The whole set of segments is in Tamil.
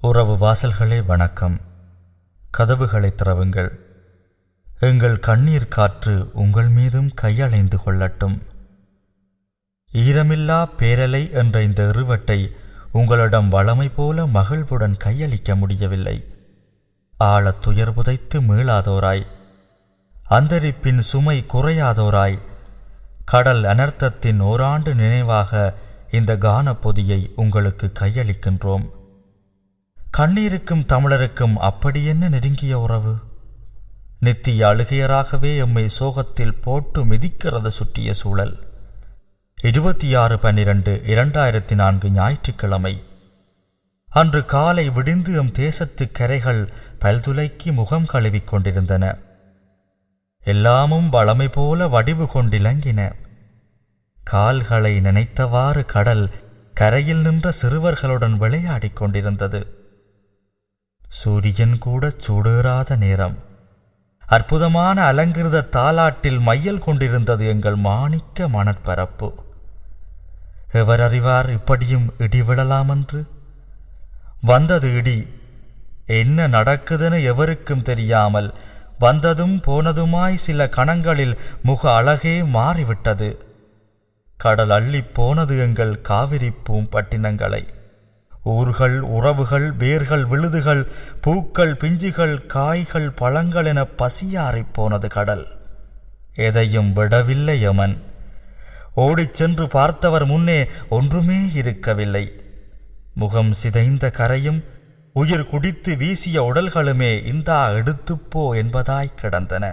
உறவு வாசல்களே வணக்கம். கதவுகளை திறவுங்கள். எங்கள் கண்ணீர் காற்று உங்கள் மீதும் கையளைந்து கொள்ளட்டும். ஈரமில்லா பேரலை என்ற இந்த இருவட்டை உங்களிடம் வளமை போல மகிழ்வுடன் கையளிக்க முடியவில்லை. ஆழத் துயர் புதைத்து மீளாதோராய், அந்தரிப்பின் சுமை குறையாதோராய், கடல் அனர்த்தத்தின் ஓராண்டு நினைவாக இந்த கான பொதியை உங்களுக்கு கையளிக்கின்றோம். கண்ணீருக்கும் தமிழருக்கும் அப்படி என்ன நெருங்கிய உறவு? நித்திய அழுகையராகவே எம்மை சோகத்தில் போட்டு மிதிக்கிறது சுற்றிய சூழல். 26/12/2004 ஞாயிற்றுக்கிழமை அன்று காலை விடிந்து எம் தேசத்து கரைகள் பல்துளைக்கி முகம் கழுவிக் கொண்டிருந்தன. எல்லாமும் வளமை போல வடிவு கொண்டிலங்கின. கால்களை நினைத்தவாறு கடல் கரையில் நின்ற சிறுவர்களுடன் விளையாடிக் கொண்டிருந்தது. சூரியன் கூட சூடேறாத நேரம். அற்புதமான அலங்கிருத தாலாட்டில் மையல் கொண்டிருந்தது எங்கள் மாணிக்க மணற்பரப்பு. எவர் அறிவார் இப்படியும் இடி விழலாமென்று? வந்தது இடி. என்ன நடக்குதுன்னு எவருக்கும் தெரியாமல் வந்ததும் போனதுமாய் சில கணங்களில் முக அழகே மாறிவிட்டது. கடல் அள்ளி போனது எங்கள் காவிரி பூம்பட்டினங்களை. ஊர்கள், உறவுகள், வேர்கள், விழுதுகள், பூக்கள், பிஞ்சுகள், காய்கள், பழங்கள் என பசியாறிப் போனது கடல். எதையும் விடவில்லை யமன். ஓடிச் சென்று பார்த்தவர் முன்னே ஒன்றுமே இருக்கவில்லை. முகம் சிதைந்த கரையும் உயிர் குடித்து வீசிய உடல்களுமே இந்தா எடுத்துப்போ என்பதாய் கிடந்தன.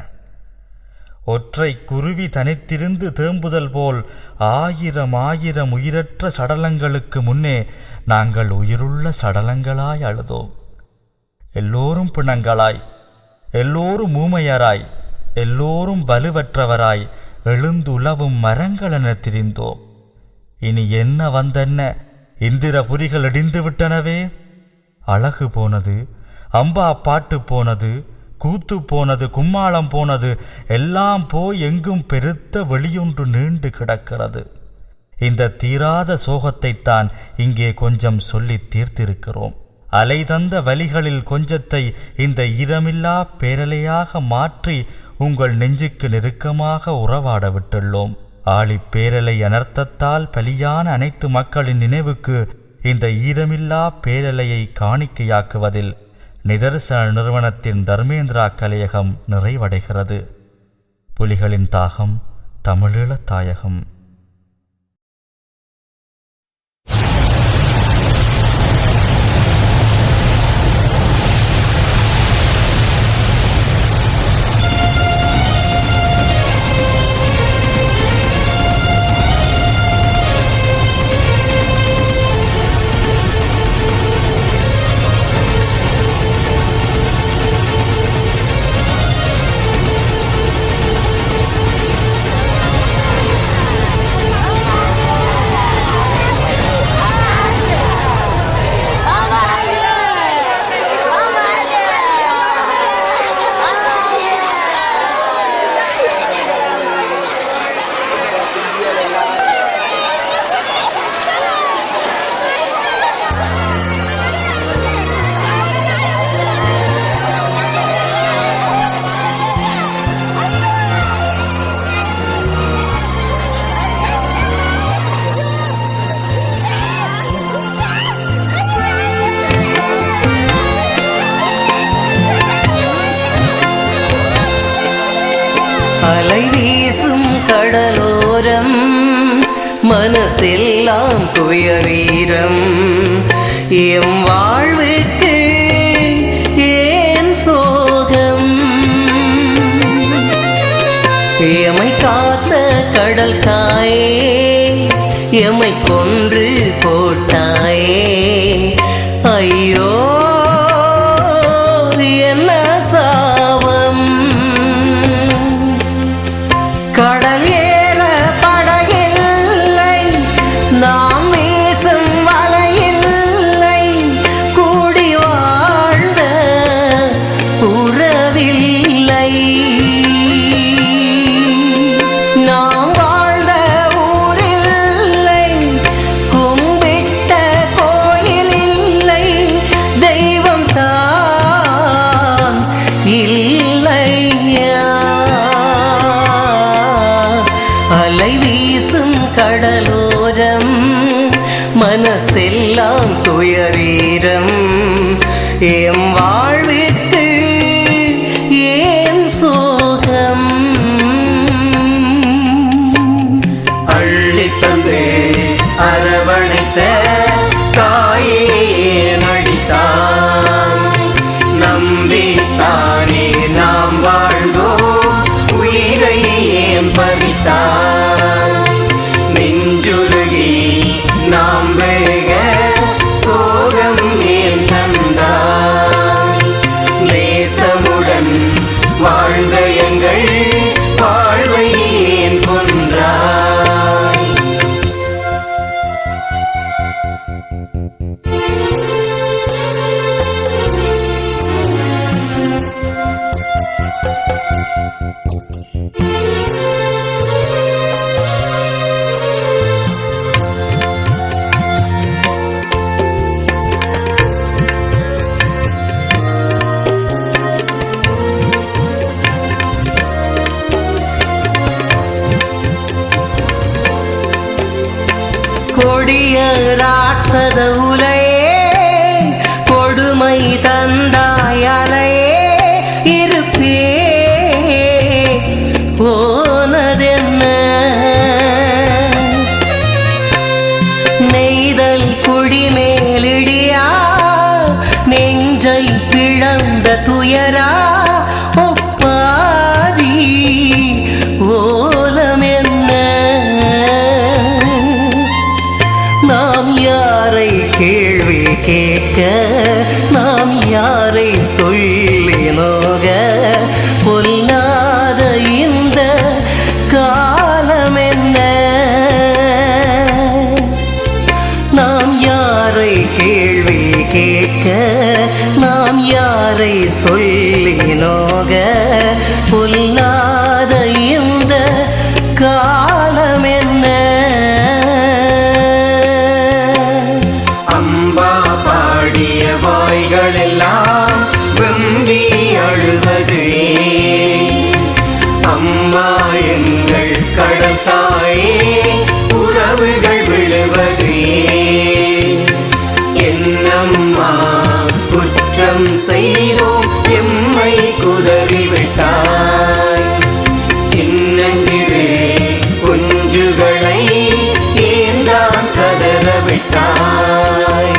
ஒற்றை குருவி தனித்திருந்து தேம்புதல் போல் ஆயிரம் உயிரற்ற சடலங்களுக்கு முன்னே நாங்கள் உயிருள்ள சடலங்களாய் அழுதோம். எல்லோரும் பிணங்களாய், எல்லோரும் ஊமையராய், எல்லோரும் வலுவற்றவராய் எழுந்துலவும் மரங்களென திரிந்தோம். இனி என்ன வந்தென்ன? இந்திரபுரிகள் இடிந்து விட்டனவே. அழகு போனது, அம்பா பாட்டு போனது, கூத்து போனது, கும்மாளம் போனது. எல்லாம் போய் எங்கும் பெருத்த வெளியொன்று நீண்டு கிடக்கிறது. இந்த தீராத சோகத்தைத்தான் இங்கே கொஞ்சம் சொல்லி தீர்த்திருக்கிறோம். அலை தந்த வலிகளில் கொஞ்சத்தை இந்த ஈரமில்லா பேரலையாக மாற்றி உங்கள் நெஞ்சுக்கு நெருக்கமாக உறவாட விட்டுள்ளோம். ஆழிப்பேரலை அனர்த்தத்தால் பலியான அனைத்து மக்களின் நினைவுக்கு இந்த ஈரமில்லா பேரலையை காணிக்கையாக்குவதில் நிதர்சன நிறுவனத்தின் தர்மேந்திரா கலையகம் நிறைவடைகிறது. புலிகளின் தாகம், தமிழீழ தாயகம். அலை வீசும் கடலோரம் மனசெல்லாம் துயரீரம். எம் வாழ்வுக்கு ஏன் சோகம்? எமை காத்த கடல் தாயே, எமை கொன்று போட்டாயே. ஐயோ என்ன சாவம்? கடல் ஏற படகில்லை, நாம் வீசும் வலையில்லை, கூடி வாழ்ந்த உறவில்லை. நாம் வாழ்ந்த ஊரில்லை, கும்பிட்ட கோயிலில்லை, நேரம் எம் வாழ்விற்கு ஏன் சோகம் அள்ளித்தந்து அரவணைத்த தாயே நடித்தாய் நம்பித்தானே நாம் வாழ்ந்தோம் உயிரை ஏன் பறித்தாய் நெஞ்சுருகி நாம் வேக சோகம் ஏன் தந்தாய் நேசமுடன் வாழ்ந்த எங்கள் வாழ்வை ஏன் கொன்றாய் கொடிய ராட்சத உலையே கொடுமை தந்தாயலையே இருப்பே போனதென்ன நெய்தல் குடிமேலிடியா நெஞ்சை பிளந்த துயரா ஒப்பாதி ஓலமென்ன நாம் யாரை கேள்வி கேட்க நாம் யாரை சொல்லி நோக பொல்லாத இந்த காலம் என்ன நாம் யாரை கேள்வி கேட்க நாம் யாரை சொல்லி நோக பொல்லாத இந்த காலம் என்ன அம்பா பாடிய வாய்கள் எல்லாம் வெம்பி அழுவது அம்மா எங்கள் கடல் தாயே உறவுகள் விழுவது என்னம்மா குற்றம் செய்தோம் எம்மை குதறிவிட்டாய் சின்னஞ்சிறு குஞ்சுகளை ஏந்தான் கதறவிட்டாய்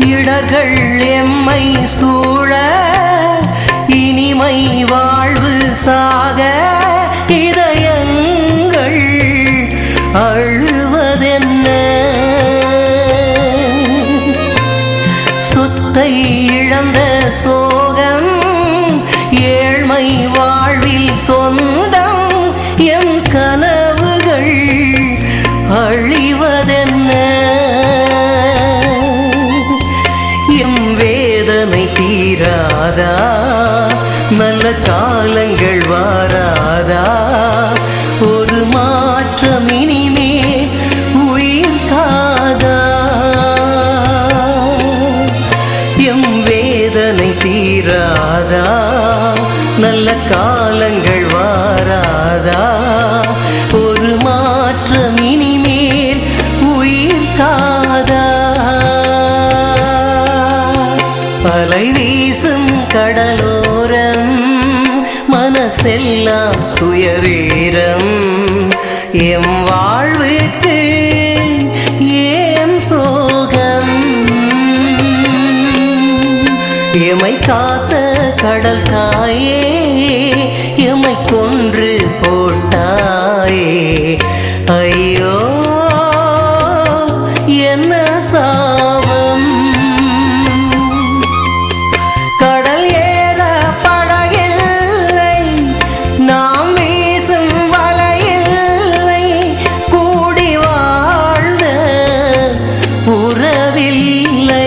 இடர்கள் எம்மை சூழ இனிமை வாழ்வு சாக இதயங்கள் அழுவதென்ன சொத்தை இழந்த சோகம் ஏழ்மை வாழ்வில் சொந்தம் எம் கனவுகள் அழிவதென்ன எம் வேதனை தீராதா நல்ல காலங்கள் வாராதா ஒரு மாற்றம் இனிமே உயிர் காதா எம் வேதனை தீராதா நல்ல காலங்கள் வாராதா ஒரு மாற்றம் இனிமேல் உயிர் காதா அலை வீசும் கடலோரம் மனசெல்லாம் துயரீரம் எம் வாழ்வுக்கு ஏன் சோகம் எமை காத்த கடல் தாயே எமை கொன்று போட்டாயே ஐயோ என்ன சாவம் கடல் ஏற படகில்லை நாம் வீசும் வலையில்லை கூடி வாழ்ந்த உறவில்லை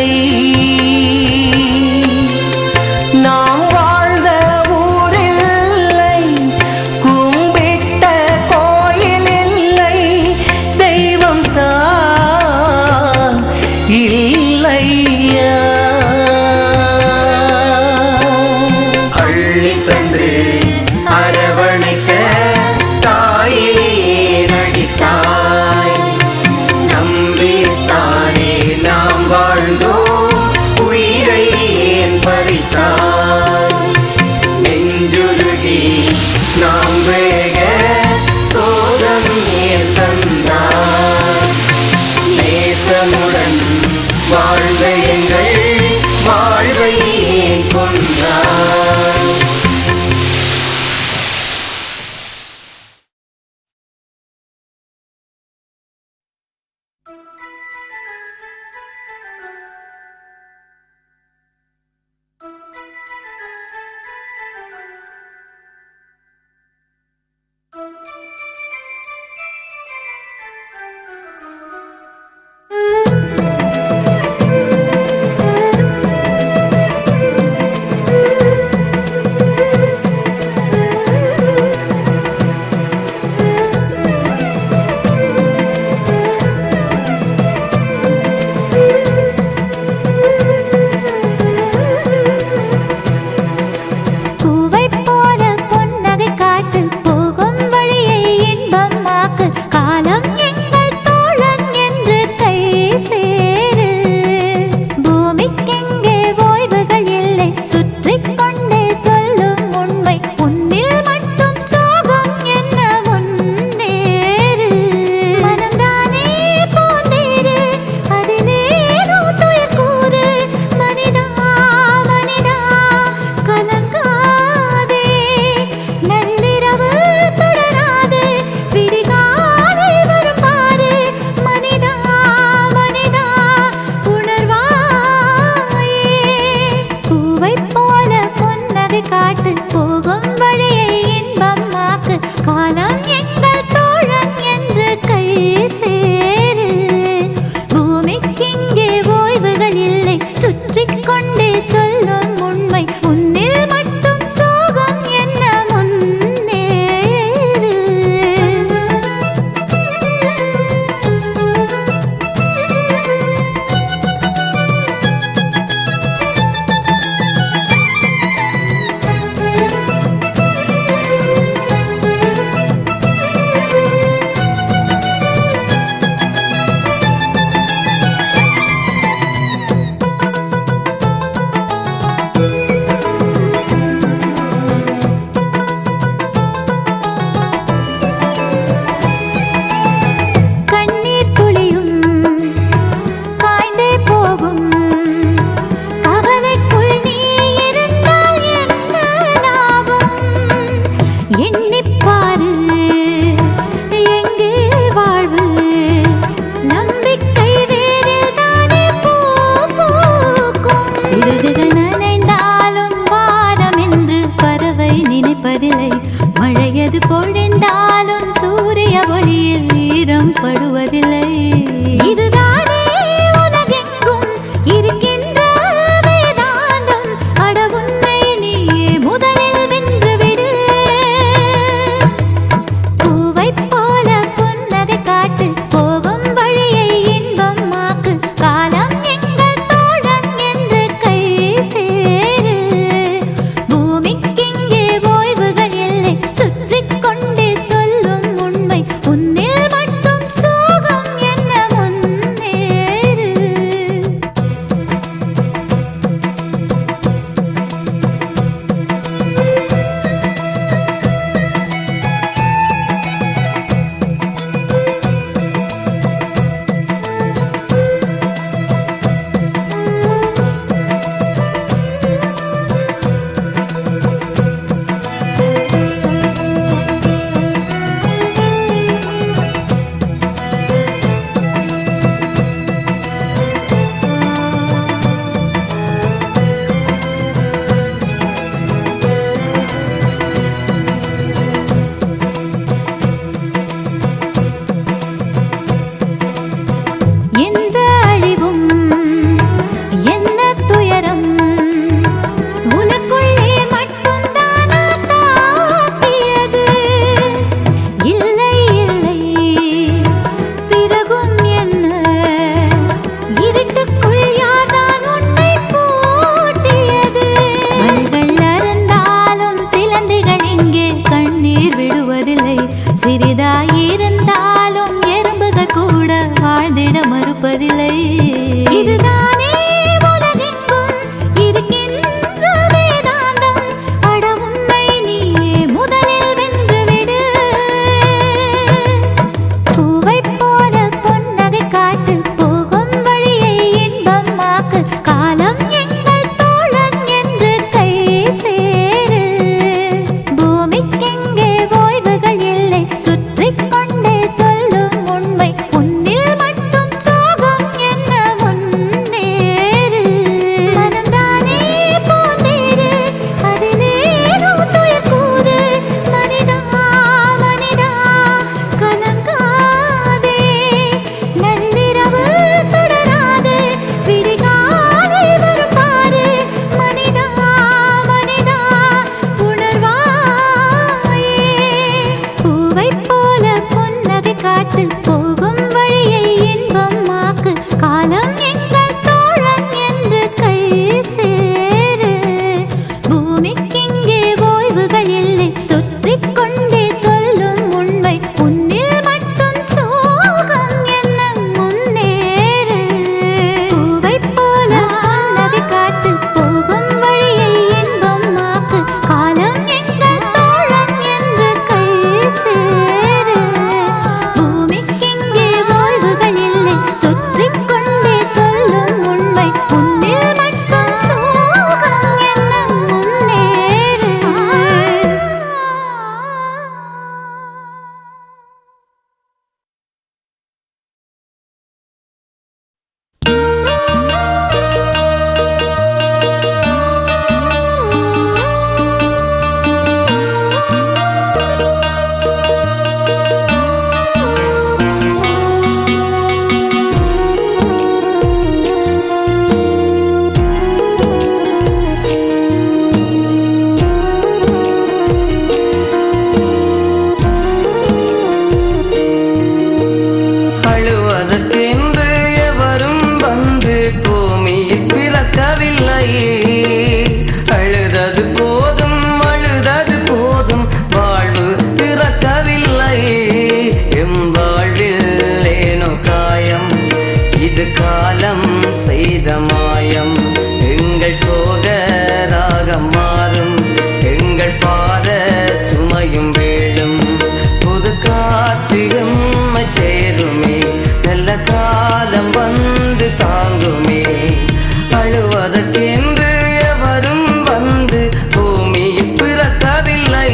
அழுவதற்கென்று எவரும் வந்து பூமியில் பிறக்கவில்லை.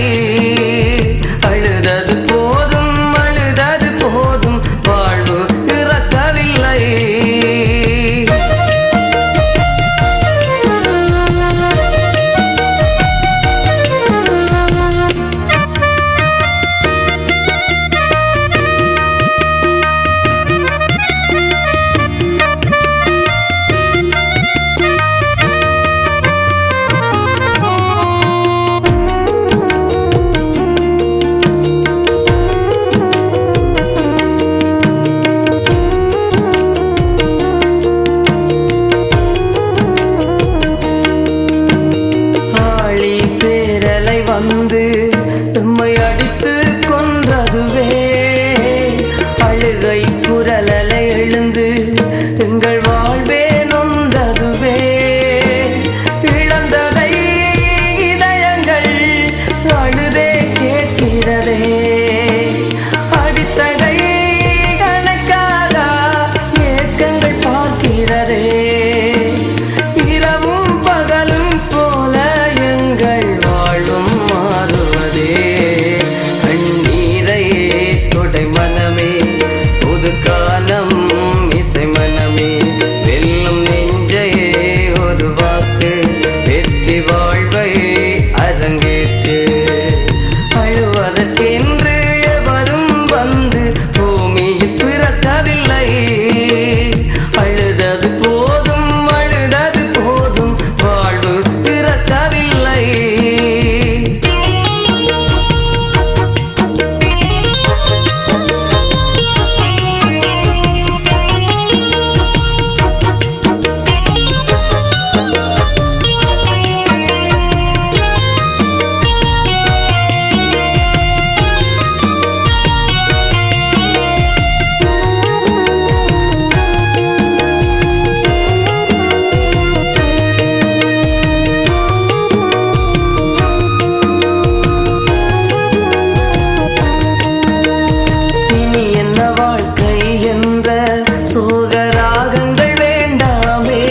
அழுதது போதும் அழுதது போதும் வாழ்வு இறக்கவில்லை. வந்து எம்மை அடித்து கொன்றதுவே அழுகை குரலலை எழுந்து எங்கள் வாழ்வே நொந்ததுவே. இழந்ததை இதயங்கள் அழுதே கேட்கிறதே. அடித்ததை கணக்காக ஏக்கங்கள் பார்க்கிறதே. இரவும் பகலும் போல எங்கள் வாழ்வும் மாறுவதே. கண்ணீரை தொடை மனமே புது காலம் இசை மனமே வெல்லும் நெஞ்சை ஒரு வாக்கு வெற்றி வாழ்வை அரங்கேற்று. அழுவதற்கென்று எவரும் வந்து பூமியில் பிறக்கவில்லை. அழுதது போதும் அழுதது போதும் வாழ்வு பிறக்கவில்லை. சோகராகங்கள் வேண்டாமே.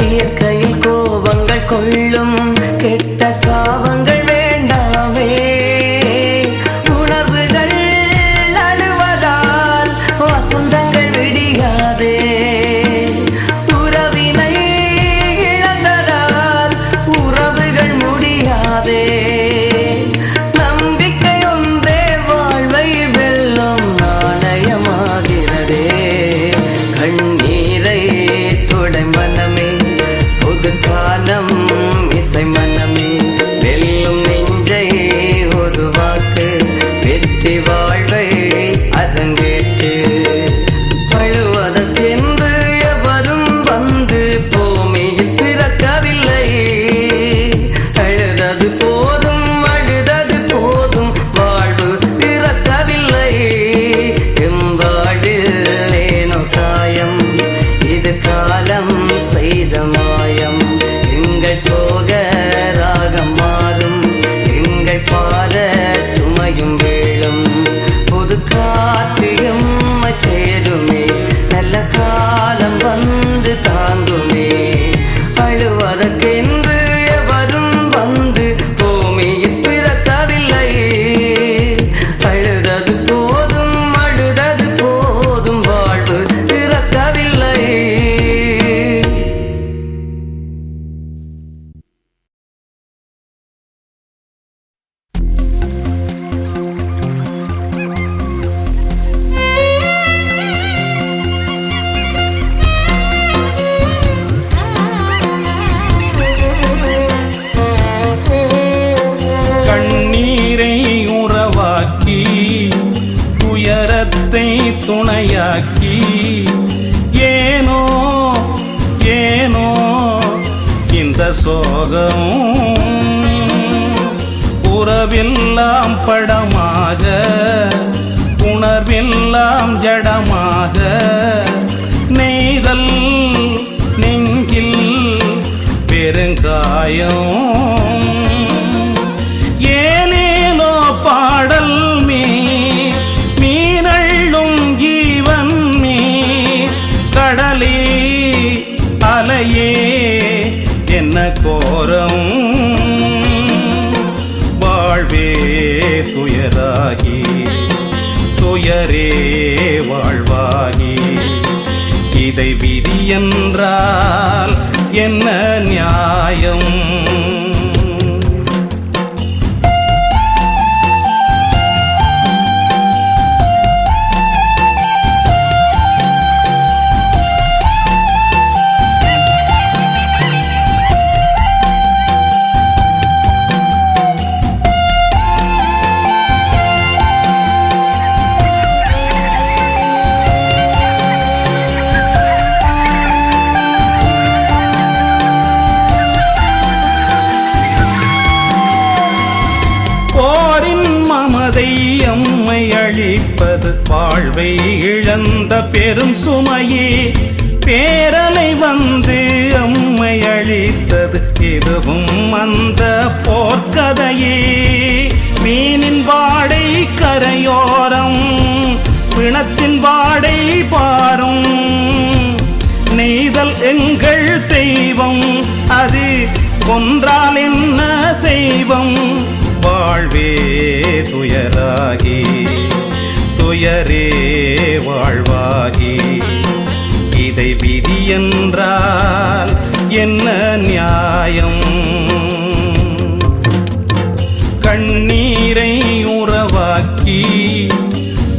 இயற்கையில் கோபங்கள் கொள்ளும் கெட்ட சாபங்கள் வேண்டாமே. உணர்வுகள் அழுவதால் வசந்தங்கள் விடியாதே. உறவினை இழந்ததால் உறவுகள் முடியாதே. நம்பிக்கை ஒன்றே வாழ்வை வெல்லும் நாணயமாகிறதே. கண்ணீரை தொடை மனமே புது காலம் இசை மனமே வெல்லும் நெஞ்சை ஒரு வாக்கு வெற்றி வாழ்வை அரங்கேற்று. அழுவதற்கென்று எவரும் வந்து பூமியில் பிறக்கவில்லை. அழுதது போதும் அழுதது போதும் வாழ்வு பிறக்கவில்லை. எம்பாடில் ஏனோ காயம் இது காலம் செய்த மாயம். எங்கள் சோக ராகம் மாறும் எங்கள் பார சுமையும் வீழும். புது காற்றியும் சேருமே நல்ல காலம் வந்து தாங்குமே. அழுவதற்கென்று எவரும் வந்து பூமியில் பிறக்கவில்லை. அழுதது போதும் அழுதது போதும் வாழ்வு பிறக்கவில்லை. கண்ணீரை உறவாக்கி துயரத்தை துணையாக்கி ஏனோ ஏனோ இந்த சோகம். உறவெல்லாம் படமாக உணர்வெல்லாம் ஜடமாக நெய்தல் நெஞ்சில் பெருங்காயம். ஏனேனோ பாடல் மீனள்ளும் ஜீவன் கடலே அலையே துணையே என்ன கோரம் வாழ்வே துயராகி துயரே வாழ்வாகி இதை விதி என்றால் என்ன நியாயம் அம்மை அழிப்பது வாழ்வை இழந்த பெரும் சுமையே பேரலை வந்து அம்மை அழித்தது இதுவும் அந்த போர்க்கதையே மீனின் வாடை கரையோரம் பிணத்தின் வாடை பாரும் நெய்தல் எங்கள் தெய்வம் அது கொன்றால் என்ன செய்வம் வாழ்வே துயராகி துயரே வாழ்வாகி இதை விதி என்றால் என்ன நியாயம் கண்ணீரை உறவாக்கி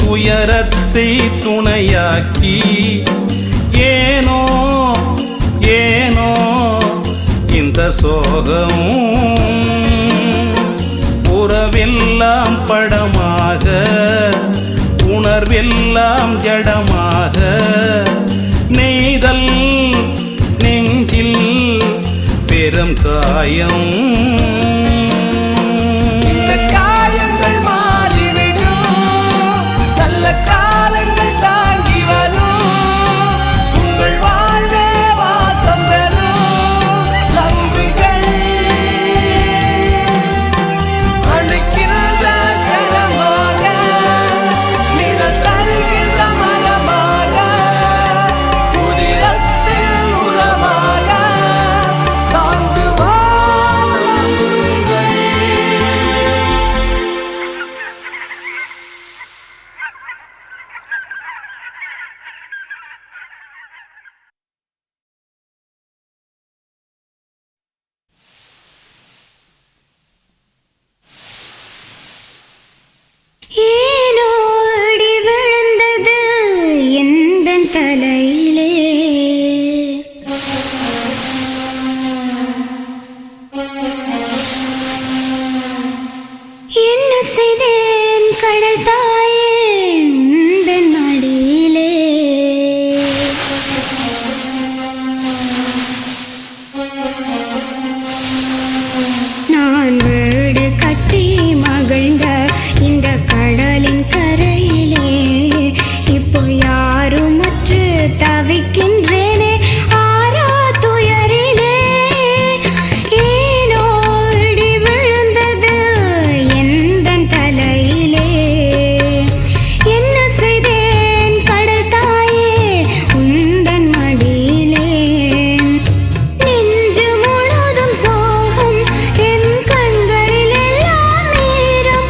துயரத்தை துணையாக்கி ஏனோ ஏனோ இந்த சோகம் உறவெல்லாம் படமாக உணர்வெல்லாம் ஜடமாக நெய்தல் நெஞ்சில் பெரும் காயம் இந்த காயங்கள் மாறிவிடும் நல்ல காலங்கள் தாங்கி வரும் உங்கள் வாழ்வே வாசம் பெறும் நம்பிக்கை அழைக்கின்ற கரமாக நிழல் தருகின்ற மரமாக உதிரத்தில் உரமாக தாங்குவான் நம்புங்கள். ஏனோ அடி விழுந்தது எந்தன் தலையிலே என்ன செய்தேன் கடல் தாயே உந்தன் மடியிலே நான் வீடு கட்டி மகிழ்ந்த இந்த கடலின் கரையிலே இப்போ யாருமற்று தவிக்கின்றேனே ஆரா துயரிலே ஏனோ இடி விழுந்தது எந்தன் தலையிலே என்ன செய்தேன் கடல் தாயே உந்தன் மடியிலே நெஞ்சு முழுதும் சோகம் என் கண்களில் எல்லாம் நேரம்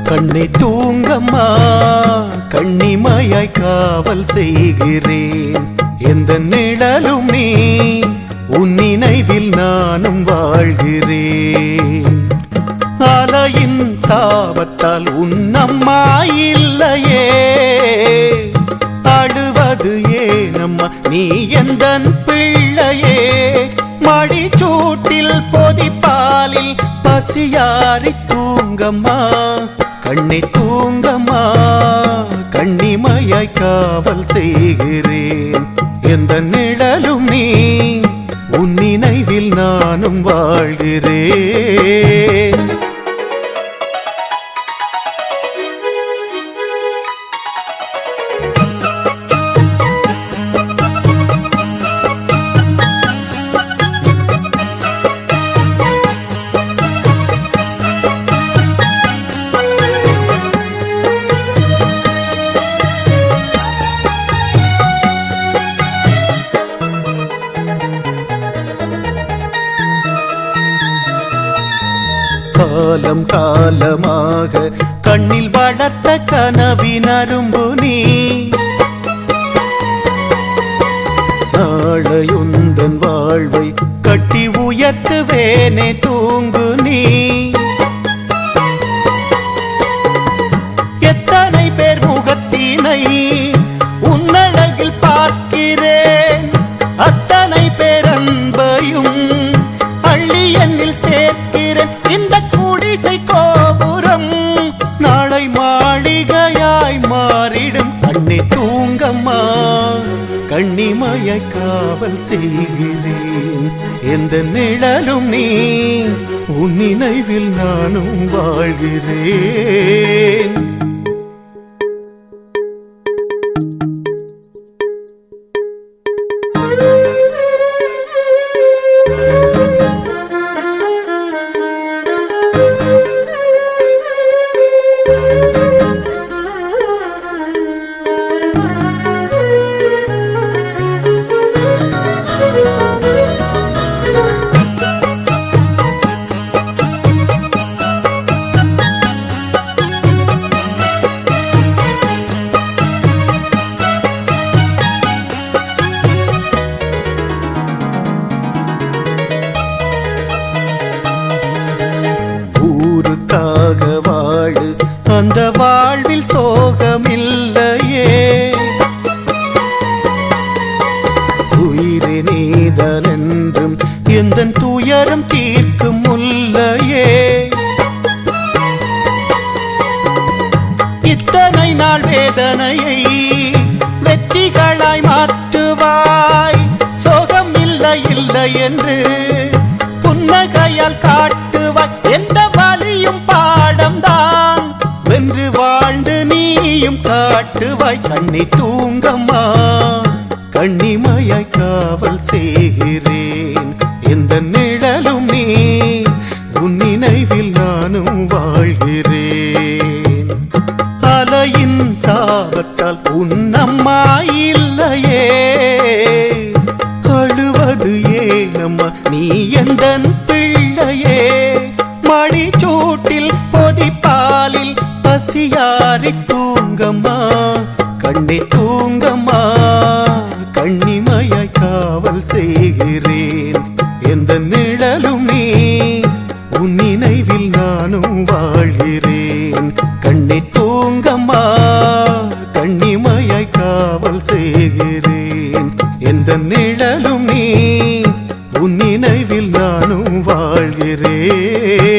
கண்ணை தூங்கம்மா கண்ணிமையாய் காவல் செய்கிறேன் எந்த நிழலும் நீ உன் நினைவில் நானும் வாழ்கிறேன் அலையின் சாபத்தால் உன்னம்மா இல்லையே அழுவது ஏனம்மா நீ எந்தன் பிள்ளையே மடிச்சூட்டில் பொதிப்பாலில் பசியாரி தூங்கம்மா கண்ணை தூங்கம்மா கண்ணிமையாய் காவல் செய்கிறேன் எந்த நிழலும் நீ உன் நினைவில் நானும் வாழ்கிறேன் காலம் காலமாக கண்ணில் வளர்த்த கனவின் அரும்பு நீ நாளையுந்தன் வாழ்வை கட்டி உயர்த்துவேனே தூங்கு நீ எத்தனை பேர் முகத்தினை உன்னழகில் பார்க்கிறேன் அத்தனை பேரன்பையும் அள்ளி என்னில் சேர்க்கிறேன் இந்த குடிசை கோபுரம் நாளை மாளிகையாய் மாறிடும் கண்ணே தூங்கம்மா கண்ணிமையாய் காவல் செய்கிறேன் எந்த நிழலும் நீ உன் நினைவில் நானும் வாழ்கிறேன் வாழு அந்த வாழ்வில் சோகமில்லையே உயிரே நீதான் என்றும் எந்தன் துயரம் தீர்க்கும் முல்லையே இத்தனை நாள் வேதனையை வெற்றிகளாய் மாற்றுவாய் சோகம் இல்லை இல்லை என்று புன்னகையால் காட்டுவாய் எந்த வலியும் பாடம்தான் வென்று வாழ்ந்து நீயும் காட்டுவாய் கண்ணை தூங்கம்மா கண்ணிமையாய் காவல் செய்கிறேன் எந்த நிழலும் நீ உன் நினைவில் நானும் வாழ்கிறேன் அலையின் சாபத்தால் உன்னம்மா இல்லையே அழுவது ஏனம்மா நீ எந்தன் பிள்ளையே மடிச்சூட்டில் பொதிப்பாலில் பசியாரி தூங்கம்மா கண்ணை தூங்கம்மா கண்ணிமையாய் காவல் செய்கிறேன் எந்த நிழலும் நீ உன் நினைவில் நானும் வாழ்கிறேன் கண்ணை தூங்கம்மா கண்ணிமையாய் காவல் செய்கிறேன் எந்த நிழலும் நீ உன் நினைவில் நானும் வாழ்கிறேன்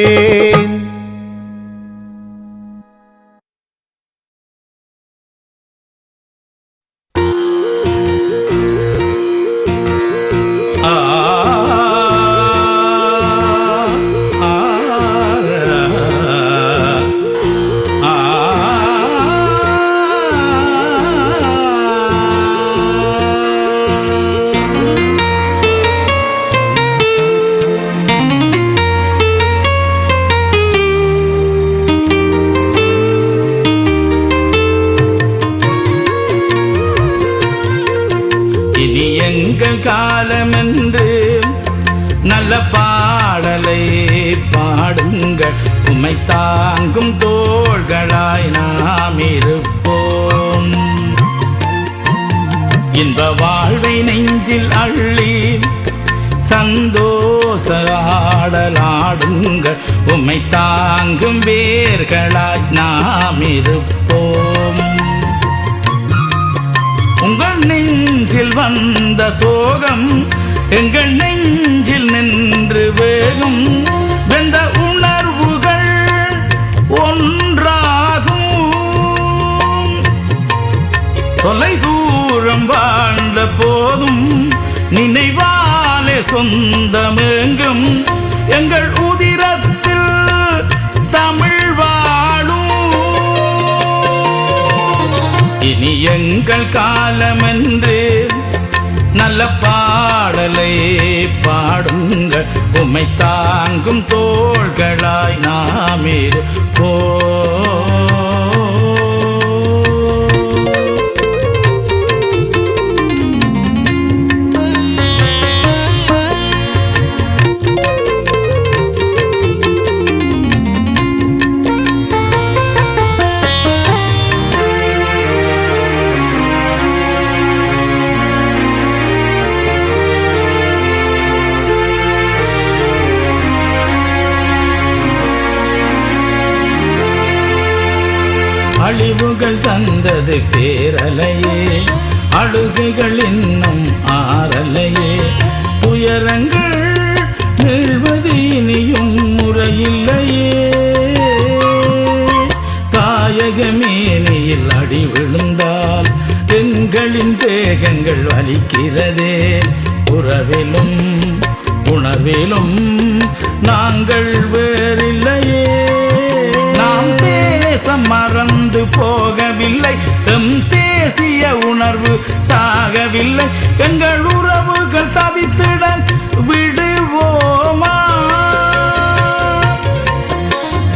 காலமென்று நல்ல பாடலை பாடுங்கள் உம்மை தாங்கும் தோள்களாய் நாம் இருப்போம். இன்ப வாழ்வை நெஞ்சில் அள்ளி சந்தோஷ ஆடலாடுங்கள் உம்மை தாங்கும் வேர்களாய் நாம் இருப்போம். உங்கள் நெஞ்சில் வந்த சோகம் எங்கள் நெஞ்சில் நின்று வேகும். வெந்த உணர்வுகள் ஒன்றாகும். தொலை தூரம் வாழ்ந்த போதும் நினைவாலே சொந்தமெங்கும் எங்கள் உதிரத்தில் தமிழ் வாழும். இனி எங்கள் காலமென்று நல்ல பாடலை பாடுங்கள் உம்மை தாங்கும் தோள்களாய் நாம் இருப்போம். அழிவுகள் தந்தது பேரலையே, அழுகைகள் இன்னும் ஆறலையே. துயரங்கள் மீள்வது இனியும் முறையில்லையே. தாயக மேனியில் அடி விழுந்தால் எங்களின் தேகங்கள் வலிக்கிறதே. உறவிலும் உணர்விலும் நாங்கள் வேறில்லையே. நாம் தேசம் மறந்து போகவில்லை, எம் தேசிய உணர்வு சாகவில்லை. எங்கள் உறவுகள் தவித்திட விடுவோமா?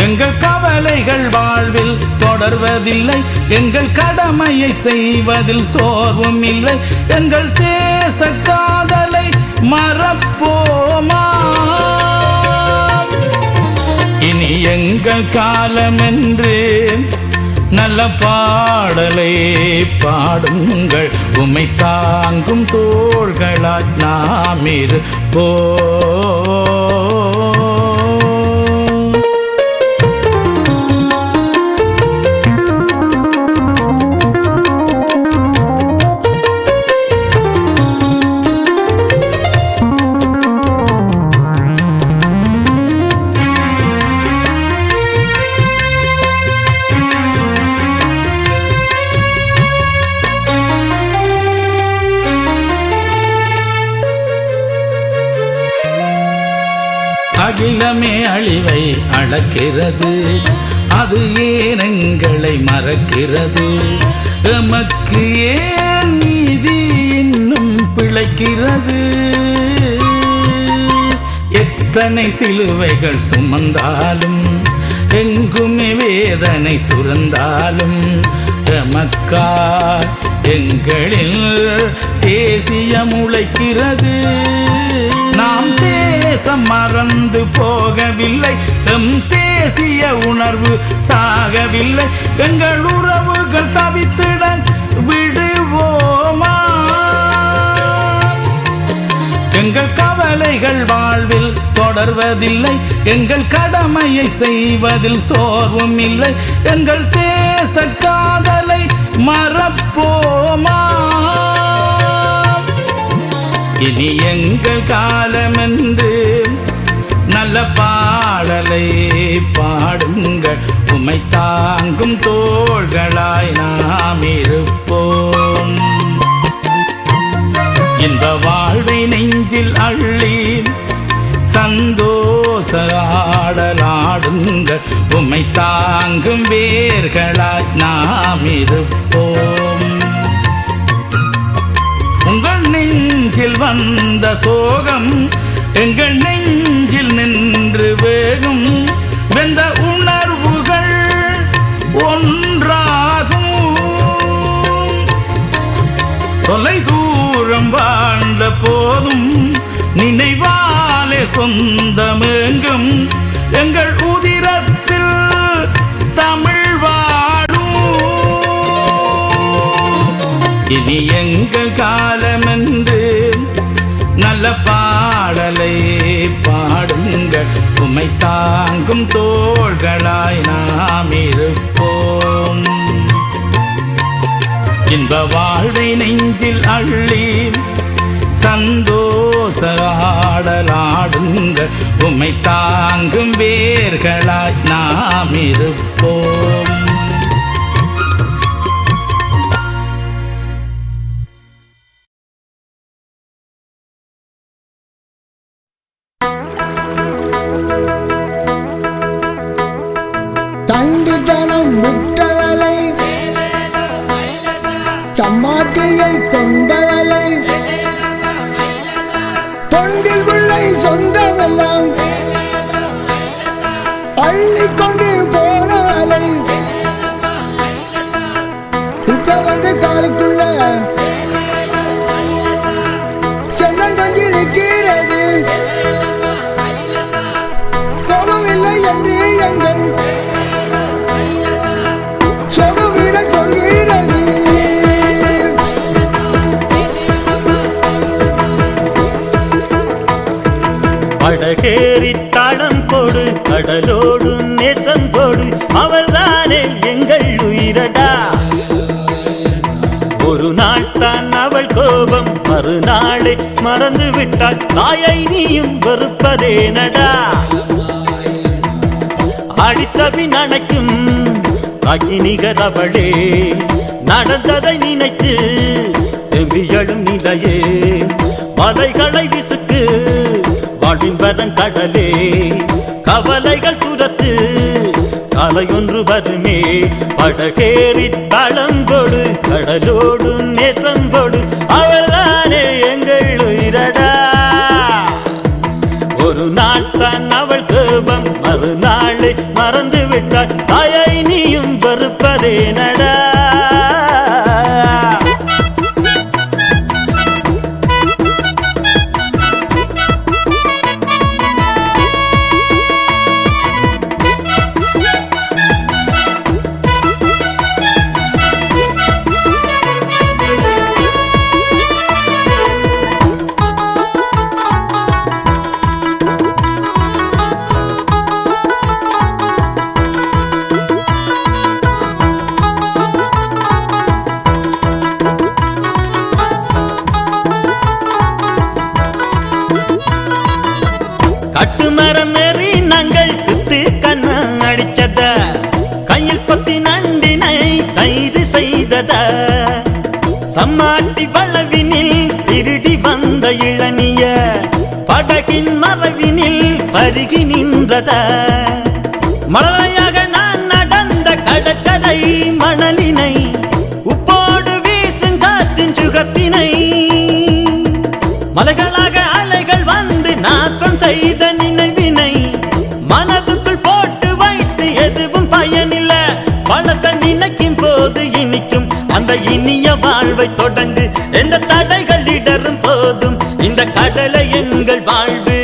எங்கள் கவலைகள் வாழ்வில் தொடர்வதில்லை, எங்கள் கடமையை செய்வதில் சோர்வும் இல்லை. எங்கள் தேச காதலை மறப்போமா? இனி எங்கள் காலமென்று நல்ல பாடலை பாடுங்கள் உம்மை தாங்கும் தோள்களாய் நாம் இருப்போம். அகிலமே அழிவை அளக்கிறது, அது ஏன் எங்களை மறக்கிறது? எமக்கு ஏன் நீதி இன்னும் பிழைக்கிறது? எத்தனை சிலுவைகள் சுமந்தாலும் எங்குமே வேதனை சுரந்தாலும் எமக்கா எங்களில் தேசியம் உழைக்கிறது. நாம் தேசம் மறந்து போகவில்லை, எம் தேசிய உணர்வு சாகவில்லை. எங்கள் உறவுகள் தவித்திட விடுவோமா? எங்கள் கவலைகள் வாழ்வில் தொடர்வதில்லை, எங்கள் கடமையை செய்வதில் சோர்வும் இல்லை. எங்கள் தேச காதலை மறப்போமா? இனி எங்கள் காலமென்று நல்ல பாடலை பாடுங்கள் உம்மை தாங்கும் தோள்களாய் நாம் இருப்போம். இன்ப வாழ்வை நெஞ்சில் அள்ளி சந்தோஷ ஆடலாடுங்கள் உம்மை தாங்கும் வேர்களாய் நாம் இருப்போம். உங்கள் நெஞ்சில் வந்த சோகம் எங்கள் நெஞ்சில் நின்று வேகும். வெந்த உணர்வுகள் ஒன்றாகும். தொலை தூரம் வாழ்ந்த போதும் நினைவாலே சொந்தமெங்கும் எங்கள் உதிரத்தில் தமிழ் வாழும். இனி எங்கள் காலமென்று நல்ல பாடலை பாடுங்கள். உம்மை தாங்கும் தோள்களாய் நாம் இருப்போம். இன்ப வாழ்வை நெஞ்சில் அள்ளி சந்தோஷ ஆடலாடுங்கள். உம்மை தாங்கும் வேர்களாய் நாம் இருப்போம். தண்டித்தனம் விட்டவலை சம்மாட்டியை கொண்டவலை தொண்டில் உள்ளை சொந்தமெல்லாம் அள்ளிக்கொண்டு போனாலை இப்ப வந்து காலுக்குள்ள செல்லங்கஞ்சி நிற்கிறது. கோபமில்லை என்று எங்கள் சொகுவிட சொல்கிறது. படகேறி தாளம் போடு, கடலோடு நேசம் போடு, அவள்தானே எங்கள் உயிரடா. ஒரு நாள் தான் அவள் கோபம், மறுநாளே மறந்து விட்டாள். தாயை நீயும் வெறுப்பதேனடா. அடித்தபின் அணைக்கும் அக்கினிகர் அவளே, நடந்ததை நினைத்து எம்பியழும் நிலையே. மலைகளை விசுக்கு வாழின் வரம் கடலே, கவலைகள் துரத்து கலையொன்று வருமே. படகேறி தளம்போடு, கடலோடு நேசம்போடு, அவள்தானே எங்கள் உயிரடா. ஒரு நாள் தான் அவள் கோபம், மறுநாளை மறந்து விட்டாள். தாயை நீயும் வெறுப்பதேனடா. கட்டுமரம் நெறி நாங்கள் குத்து கண்ண அடிச்சத, கையில் கொத்தி நண்டினை கைது செய்தத, சம்மாட்டி வளவினில் திருடி வந்த இளநிய படகின் மறைவினில் பருகி நின்றத. மழையாக நான் நடந்த கடற்கரை மணலினை, உப்போடு வீசும் காற்றின் சுகத்தினை, மலைகளாக அலைகள் வந்து நாசம் செய்த நினைவினை மனதுக்குள் போட்டு வைத்து எதுவும் பயனில்ல. பழச நினைக்கும் போது இனிக்கும் அந்த இனிய வாழ்வை தொடங்கு. எந்த தடைகள் இடரும் போதும் இந்த கடலை எங்கள் வாழ்வு.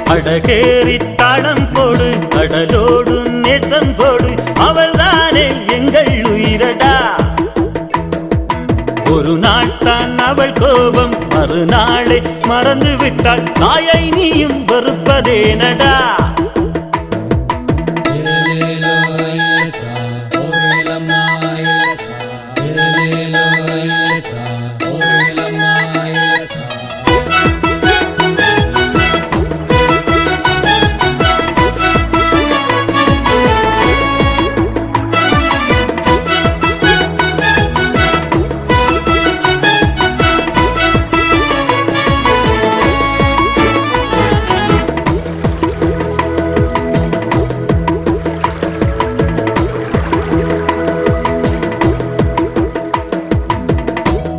படகேறி தாளம் போடு, கடலோடு நேசம் போடு, அவள்தானே எங்கள் உயிரடா. ஒரு நாள் தான் அவள் கோபம், மறுநாளை மறந்து விட்டாள். தாயை நீயும் வெறுப்பதேனடா.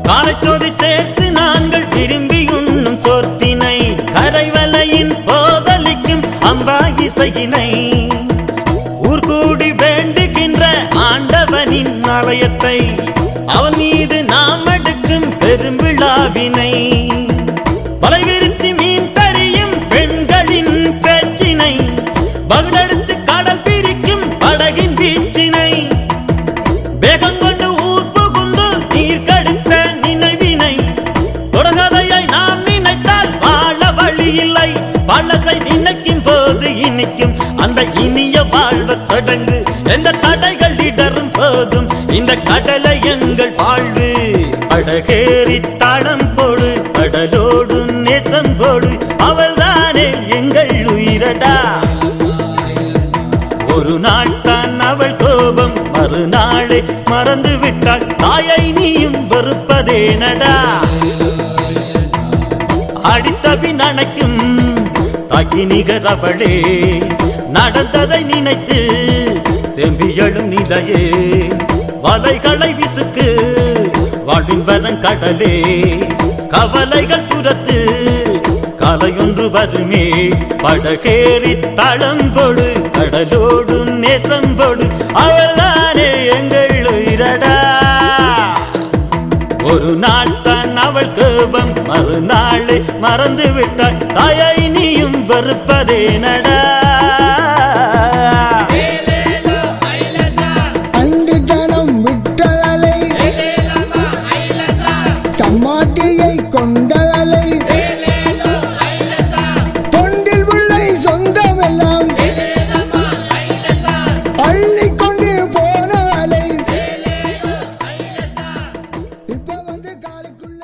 காலைச்சோதி சேர்த்து நாங்கள் திரும்பி உண்ணும் சோற்றினை, கரைவலையின் போதலிக்கும் அம்பா இசையினை, ஊர்கூடி வேண்டுகின்ற ஆண்டவனின் ஆலயத்தை, அவன் மீது நாம் எடுக்கும் பெரும் விழாவினை, வலைவிரித்து மீன் தரியும் பெண்களின் வீச்சினை பகுடெடுத்து கடல் பிரிக்கும் படகின் வீச்சினை வேகம் கொண்டு ஊர் புகுந்து நீர் கடுத்த நினைவினை தொடர்கதையை நாம் நினைத்தால் வாழ வழி இல்லை பழசை நினைக்கும் போது இனிக்கும் அந்த இனிய வாழ்வு தொடங்கு எந்த தடைகள் இடரும் போதும் இந்த கடலை எங்கள் வாழ்வு படகேறி தடம் போடு கடலோடு நேசம் போடு அவள்தானே எங்கள் உயிரடா ஒரு நாள் தான் அவள் கோபம் மறுநாளே மறந்து விட்டாள் தாயை நீயும் வெறுப்பதேனடா அடித்தபின் அணைக்கும் தாக்கி நிகர் அவளே நடந்ததை நினைத்து தெம்பியழும் நிலையே வலைகளை விசுக்கு வாழ்வின் வரம் கடலே கவலைகள் துரத்து கலையொன்று வருமே படகேறி தளம்போடு கடலோடு நேசம்போடு அவள்தானே எங்கள் உயிரடா ஒரு நாள் தான் அவள் கோபம் மறுநாளே மறந்து விட்டாள் தாயை நீயும் வெறுப்பதேனடா அன்று ஜனம் விட்டலை சம்மாட்டியை கொண்டலை தொண்டில் உள்ளை சொந்தமெல்லாம் அள்ளி கொண்டு போன அலை இப்ப வந்து காலுக்குள்ள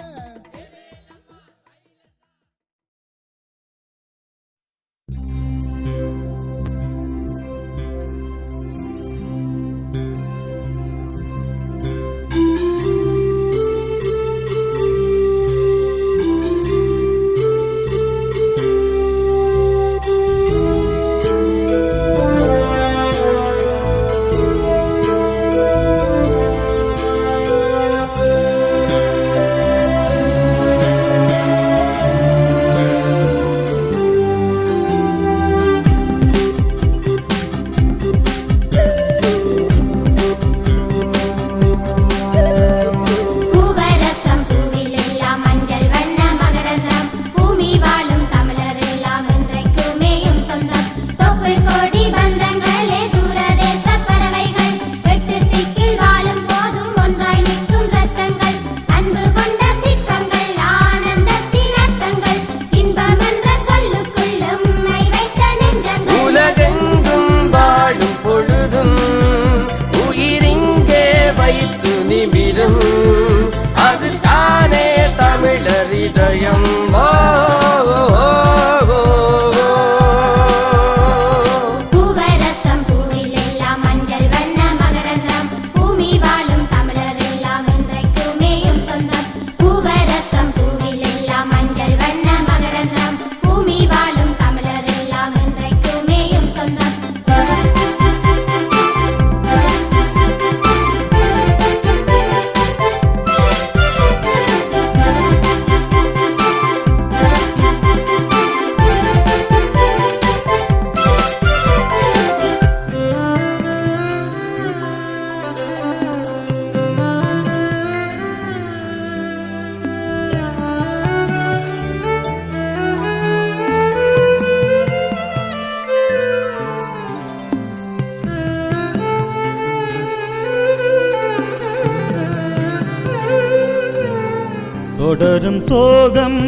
தொடரும் சோகம்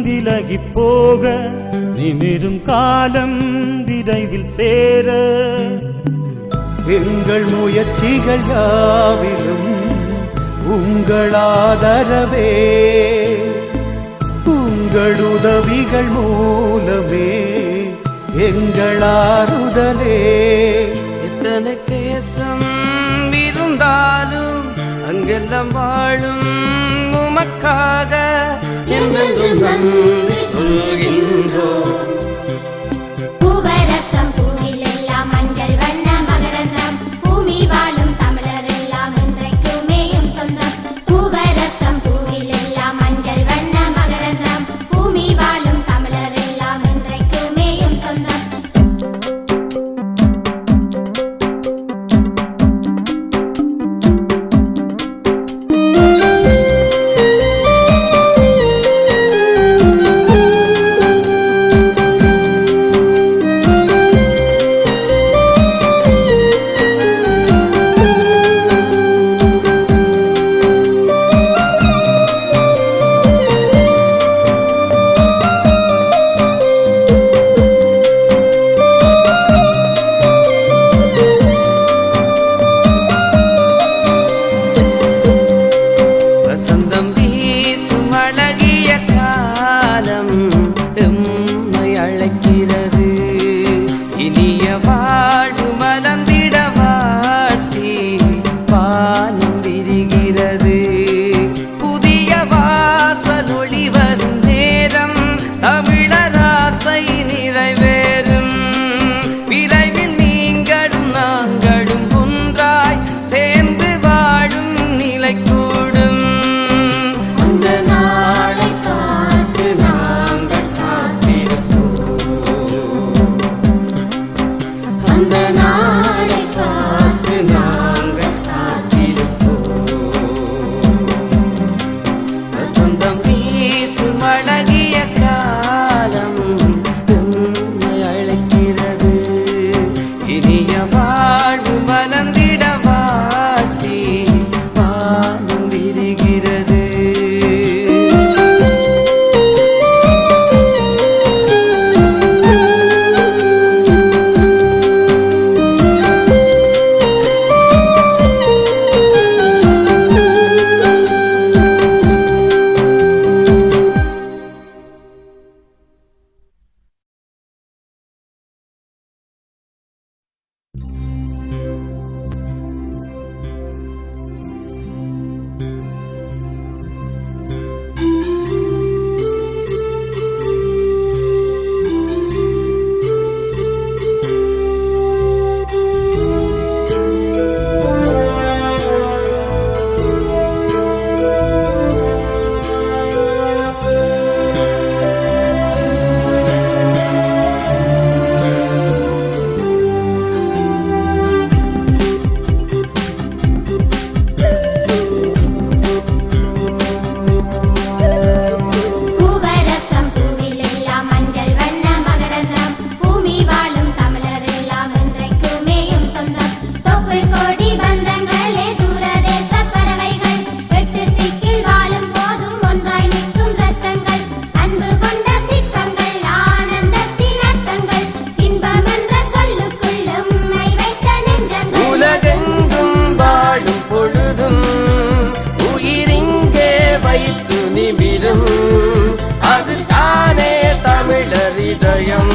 விலகி போக நிமிரும் காலம் விரைவில் சேர எங்கள் முயற்சிகள் யாவிலும் உங்கள் ஆதரவே உங்கள் உதவிகள் மூலமே எங்கள் ஆறுதலே எத்தனை தேசம் இருந்தாலும் அங்கெல்லாம் வாழும் உமக்காக என்றென்றும் நன்றி சொல்கின்றோம். பூவரசம் பூவில் எல்லாம் மஞ்சள் வண்ண மகரந்தம் பூமி வாழும் தமிழர் எல்லாம் என்றைக்குமேயும் சொந்தம். பூவரசம் பூவில் எல்லாம் மஞ்சள் வண்ண மகரந்தம் பூமி வாழும் தமிழர் எல்லாம் என்றைக்குமேயும் சொந்தம். இனிய வாழ்வு மலர்ந்திட வாட்டி வானம் விரிகிறது. புதிய வாசல் ஒளி வரும் நேரம் தமிழர் ஆசை நிறைவேறும். விரைவில் நீங்களும் நாங்களும் ஒன்றாய் சேர்ந்து வாழும் நிலை கூடும். அந்த நாளை பார்த்து நாங்கள் காத்திருப்போம். அந்த நாளை பார்த்து நாங்கள் காத்திருப்போம். வசந்தம் வீசும் அழகிய காலம் நம்மை அழைக்கிறது. இனிய வாழ்வு மலர்ந்திட வாழ்த்தி வானம் விரிகிறது. பூவரசம் பூவில் எல்லாம் மஞ்சள் வண்ண மகரந்தம். பூமி வாழும் தமிழர் எல்லாம் என்றைக்குமேயும் சொந்தம். தொப்புள் கொடி பந்தங்களே தூரதேச பறவைகள். எட்டு திக்கில் வாழும் போதும் ஒன்றாய் நிற்கும் ரத்தங்கள். அன்பு கொண்ட சிற்பங்கள் ஆனந்தத்தின் அர்த்தங்கள். இன்பம் என்ற சொல்லுக்குள் உம்மை வைத்த நெஞ்சங்கள். உலகெங்கும் வாழும் பொழுதும் உயிரிங்கே வைத்து நிமிரும். அது தானே தமிழர் இதயம்.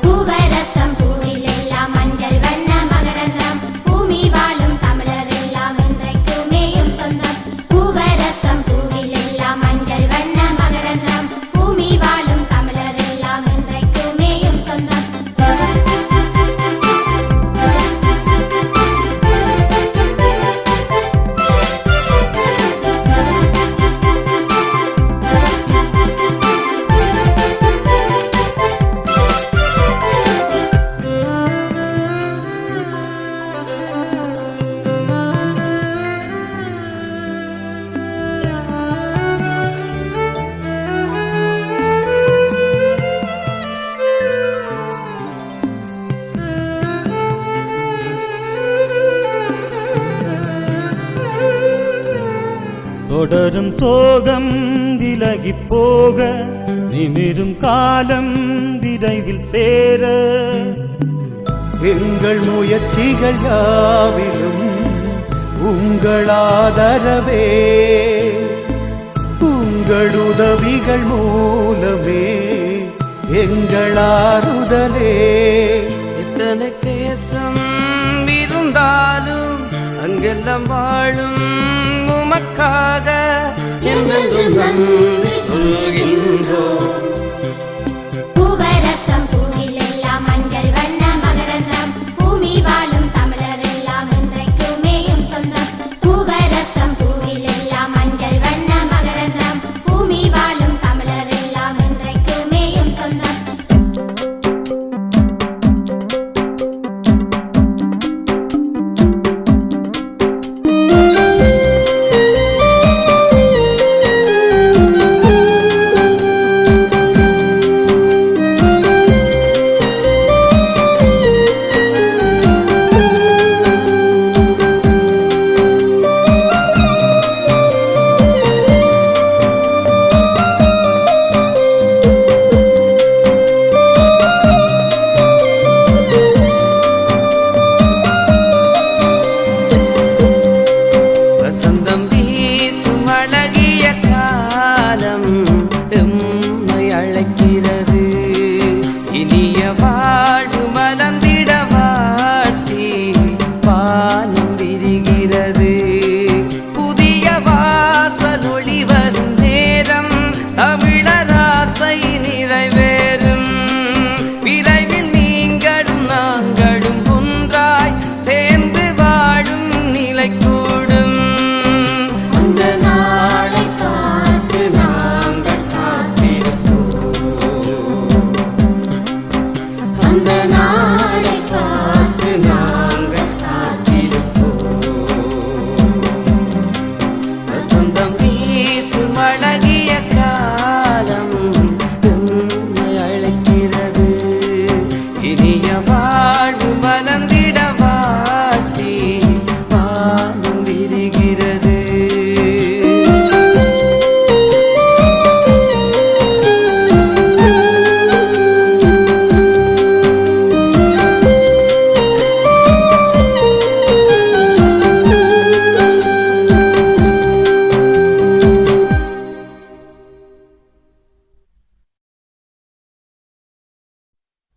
பூவரசம் பூவில் எல்லாம் மஞ்சள் வண்ண மகரந்தம். பூமி வாழும் தமிழர் எல்லாம் என்றைக்குமேயும் சொந்தம். பூவரசம் பூவில் எல்லாம் மஞ்சள் வண்ண மகரந்தம். பூமி வாழும் தமிழர் எல்லாம் என்றைக்குமேயும் சொந்தம். தொடரும் சோகம் விலகிப் போக நிமிரும் காலம் விரைவில் சேர. எங்கள் முயற்சிகள் யாவிலும் உங்கள் ஆதரவே. உங்கள் உதவிகள் மூலமே எங்கள் ஆறுதலே. எத்தனை தேசம் இருந்தாலும் அங்கெல்லாம் வாழும் உமக்காக என்றென்றும் நன்றி சொல்கின்றோம். பூவரசம் பூவில் எல்லாம் மஞ்சள் வண்ண மகரந்தம். பூமி வாழும் தமிழர் எல்லாம் என்றைக்குமேயும் சொந்தம். பூவரசம் பூவில் எல்லாம் மஞ்சள் வண்ண மகரந்தம். பூமி வாழும் தமிழர் எல்லாம் என்றைக்குமேயும் சொந்தம்.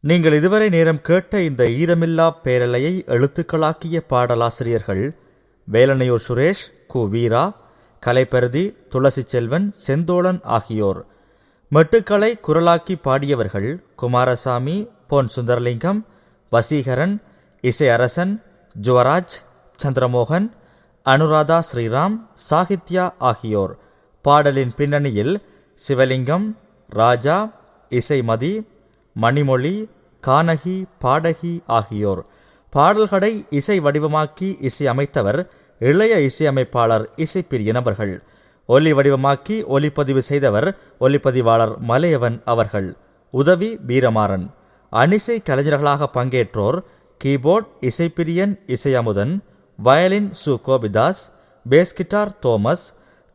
நீங்கள் இதுவரை நேரம் கேட்ட இந்த ஈரமில்லா பேரலையை எழுத்துக்களாக்கிய பாடலாசிரியர்கள் வேலனையூர் சுரேஷ், கு வீரா, கலைப்பருதி, துளசி செல்வன், செந்தோழன் ஆகியோர். மெட்டுக்களை குரலாக்கி பாடியவர்கள் குமாரசாமி, பொன் சுந்தரலிங்கம், வசீகரன், இசை அரசன், ஜுவராஜ், சந்திரமோகன், அனுராதா ஸ்ரீராம், சாகித்யா ஆகியோர். பாடலின் பின்னணியில் சிவலிங்கம், ராஜா, இசைமதி, மணிமொழி, கானகி, பாடகி ஆகியோர். பாடல்களை இசை வடிவமாக்கி இசை அமைத்தவர் இளைய இசையமைப்பாளர் இசைப்பிரியன் அவர்கள். ஒலி வடிவமாக்கி ஒலிப்பதிவு செய்தவர் ஒலிப்பதிவாளர் மலையவன் அவர்கள். உதவி Veeramaran. அணிசை கலைஞர்களாக பங்கேற்றோர் keyboard Isaipriyan Isaiyamudhan, violin Su Gopidas, bass guitar Thomas,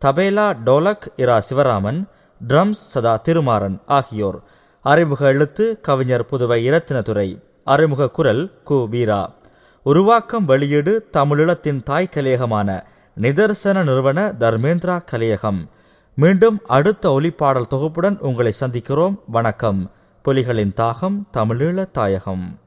tabla dholak Ira Sivaraman, drums Sadha Thirumaran ஆகியோர். அறிமுக எழுத்து கவிஞர் புதுவை இரத்தினதுரை. அறிமுக குரல் கு வீரா. உருவாக்கம் வெளியீடு தமிழீழத்தின் தாய் கலையகமான நிதர்சன நிறுவன தர்மேந்திரா கலையகம். மீண்டும் அடுத்த ஒலிப்பாடல் தொகுப்புடன் உங்களை சந்திக்கிறோம். வணக்கம். புலிகளின் தாகம் தமிழீழ தாயகம்.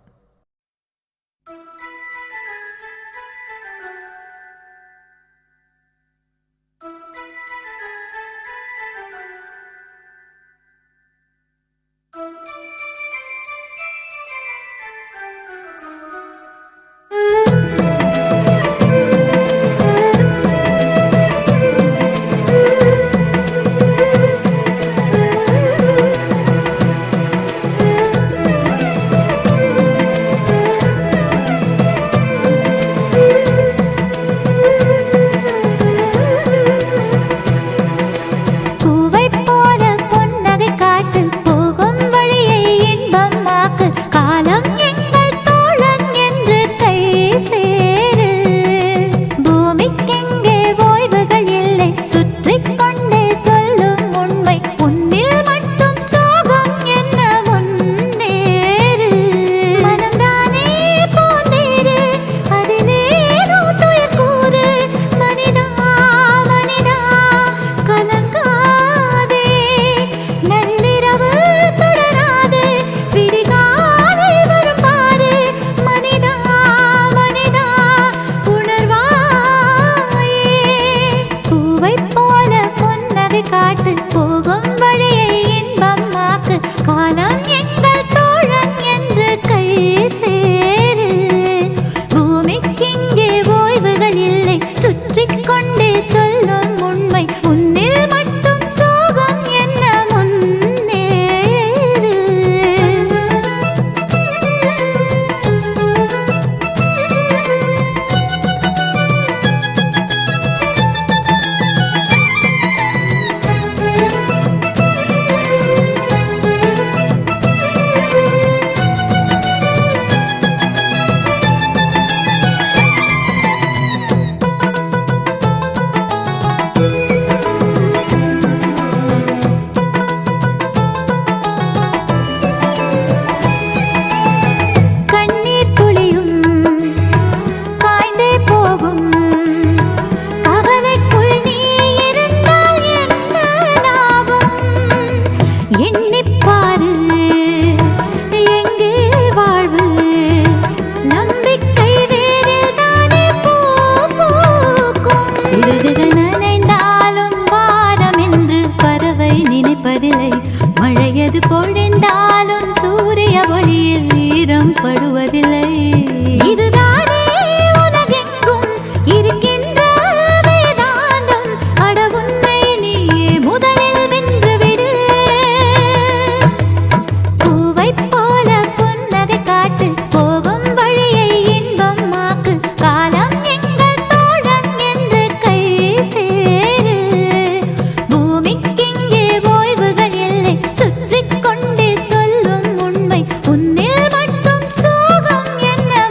சுற்றிக் கொண்டே சொல்லும் உண்மை உன்னில் மட்டும் சோகம் என்ன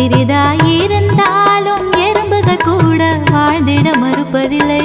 சிறிதாயிருந்தாலும் எறும்புகள் கூட வாழ்ந்திட மறுப்பதில்லை.